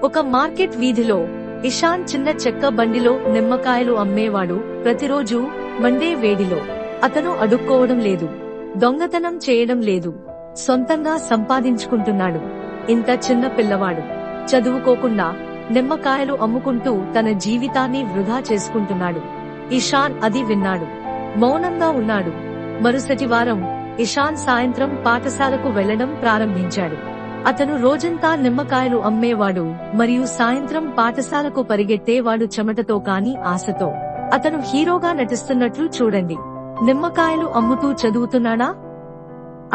ఒక మార్కెట్ వీధిలో ఇషాన్ చిన్న చెక్క బండిలో నిమ్మకాయలు అమ్మేవాడు. ప్రతిరోజు మండే వేడిలో అతను అడుక్కోవడం లేదు, దొంగతనం చేయడం లేదు, సొంతంగా సంపాదించుకుంటున్నాడు. ఇంత చిన్న పిల్లవాడు చదువుకోకుండా నిమ్మకాయలు అమ్ముకుంటూ తన జీవితాన్ని వృధా చేసుకుంటున్నాడు. ఇషాన్ అది విన్నాడు, మౌనంగా ఉన్నాడు. మరుసటి వారం ఇషాన్ సాయంత్రం పాఠశాలకు వెళ్లడం ప్రారంభించాడు. అతను రోజంతా నిమ్మకాయలు అమ్మేవాడు మరియు సాయంత్రం పాఠశాలకు పరిగెత్తేవాడు, చెమటతో కాని ఆశతో. అతను హీరోగా నటిస్తున్నట్లు చూడండి. నిమ్మకాయలు అమ్ముతూ చదువుతున్నాడా?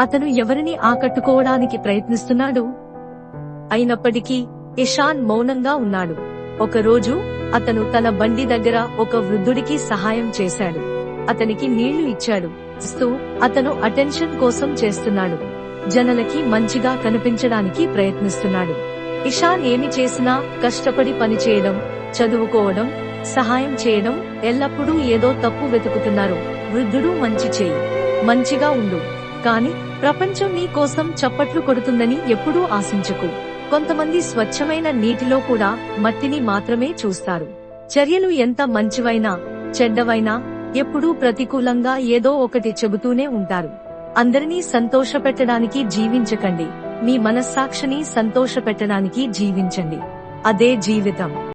అతను ఎవరిని ఆకట్టుకోవడానికి ప్రయత్నిస్తున్నాడు? అయినప్పటికీ ఇషాన్ మౌనంగా ఉన్నాడు. ఒకరోజు అతను తన బండి దగ్గర ఒక వృద్ధుడికి సహాయం చేశాడు. అతనికి నీళ్లు ఇచ్చాడు. అతను అటెన్షన్ కోసం చేస్తున్నాడు, జనాలకి మంచిగా కనిపించడానికి ప్రయత్నిస్తున్నాడు. ఇషాన్ ఏమి చేసినా కష్టపడి పనిచేయడం, చదువుకోవడం, సహాయం చేయడం, ఎల్లప్పుడూ ఏదో తప్పు వెతుకుతున్నారు. వృద్ధుడు మంచి చేయి, మంచిగా ఉండు, కాని ప్రపంచం నీ కోసం చప్పట్లు కొడుతుందని ఎప్పుడూ ఆశించకు. కొంతమంది స్వచ్ఛమైన నీటిలో కూడా మట్టిని మాత్రమే చూస్తారు. చర్యలు ఎంత మంచివైనా చెడ్డవైనా ఎప్పుడూ ప్రతికూలంగా ఏదో ఒకటి చెబుతూనే ఉంటారు. అందరినీ సంతోషపెట్టడానికి జీవించకండి, మీ మనస్సాక్షిని సంతోషపెట్టడానికి జీవించండి. అదే జీవితం.